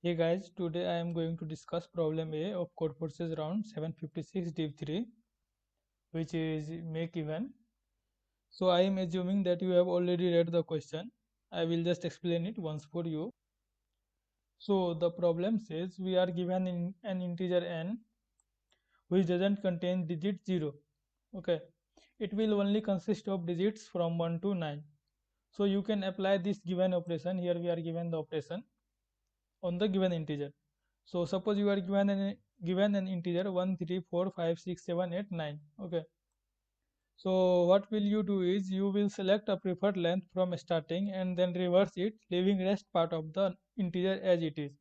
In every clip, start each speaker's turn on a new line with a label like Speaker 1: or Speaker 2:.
Speaker 1: Hey guys, today I am going to discuss problem A of Codeforces round 756 div 3, which is make even. So I am assuming that you have already read the question. I will just explain it once for you. So the problem says we are given an integer n which doesn't contain digit 0. Okay, it will only consist of digits from 1 to 9. So you can apply this given operation. Here we are given the operation on the given integer. So suppose you are given an integer 1, 3, 4, 5, 6, 7, 8, 9. Okay. So what will you do is you will select a preferred length from starting and then reverse it, leaving rest part of the integer as it is.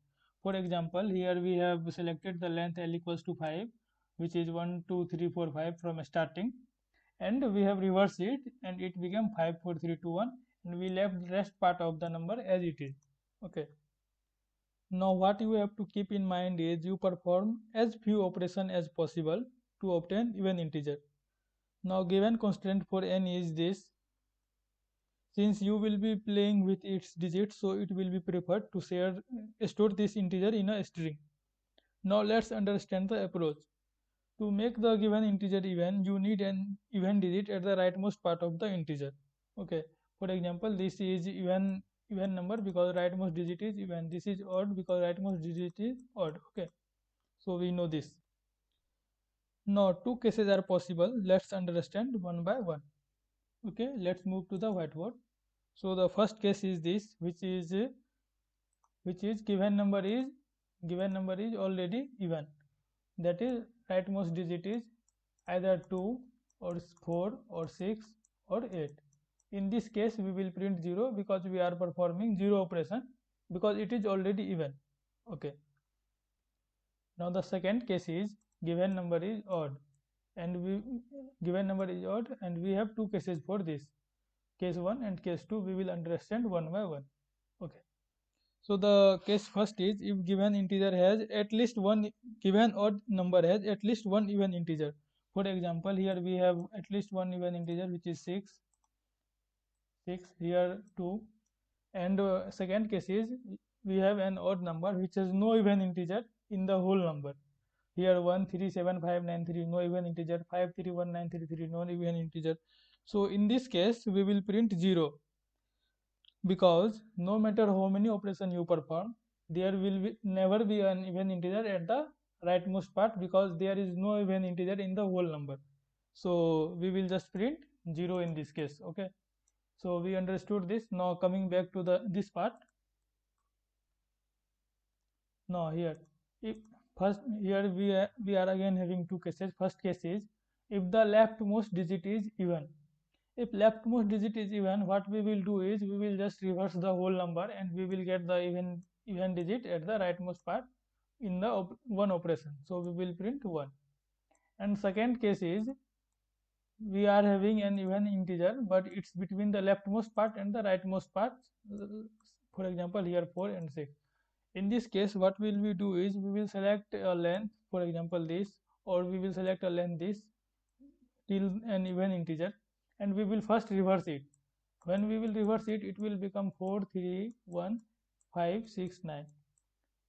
Speaker 1: For example, here we have selected the length L equals to 5, which is 1, 2, 3, 4, 5 from starting, and we have reversed it and it became 5, 4, 3, 2, 1, and we left the rest part of the number as it is. Okay. Now what you have to keep in mind is you perform as few operations as possible to obtain even integer. Now given constraint for n is this: since you will be playing with its digits, so it will be preferred to store this integer in a string. Now let's understand the approach. To make the given integer even, you need an even digit at the rightmost part of the integer. Okay. For example, this is even number because rightmost digit is even. This is odd because rightmost digit is odd. Okay. So we know this. Now two cases are possible. Let's understand one by one. Okay, let's move to the whiteboard. So the first case is this, which is given number is already even. That is rightmost digit is either 2 or 4 or 6 or 8. In this case we will print 0 because we are performing 0 operation because it is already even. Okay. Now the second case is given number is odd, and we have two cases for this, case 1 and case 2. We will understand one by one. Okay. So the case first is if given integer has at least one given odd number has at least one even integer. For example, here we have at least one even integer which is 6, here 2, and second case is we have an odd number which has no even integer in the whole number. Here 1, 3, 7, 5, 9, 3, no even integer, 5, 3, 1, 9, 3, 3, no even integer. So in this case we will print 0 because no matter how many operations you perform, there will never be an even integer at the rightmost part because there is no even integer in the whole number. So we will just print 0 in this case. Okay. So we understood this. Now coming back to this part. Now here, if first here we are again having two cases. First case is if the leftmost digit is even. If leftmost digit is even, what we will do is we will just reverse the whole number and we will get the even digit at the rightmost part in the one operation. So we will print 1. And second case is we are having an even integer, but it's between the leftmost part and the rightmost part. For example, here 4 and 6. In this case, what will we do is we will select a length, for example this, or we will select a length this till an even integer, and we will first reverse it. When we will reverse it, it will become 4, 3, 1, 5, 6, 9.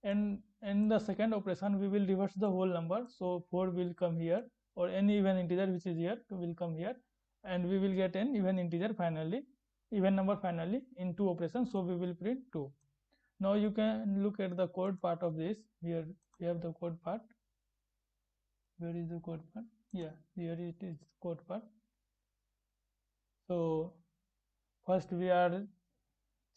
Speaker 1: And in the second operation, we will reverse the whole number. So 4 will come here, or any even integer which is here will come here, and we will get an even integer finally, even number finally in two operations. So we will print 2. Now you can look at the code part of this. Here we have the code part. Where is the code part? Yeah, here it is, code part. So first we are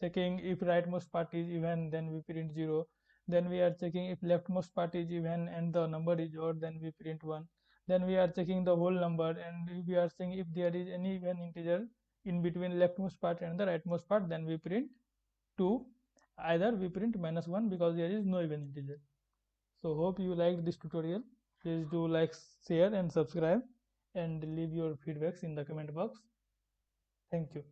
Speaker 1: checking if rightmost part is even, then we print 0. Then we are checking if leftmost part is even and the number is odd, then we print 1. Then we are checking the whole number and we are saying if there is any even integer in between leftmost part and the rightmost part, then we print 2. Either we print -1 because there is no even integer. So hope you liked this tutorial. Please do like, share and subscribe, and leave your feedbacks in the comment box. Thank you.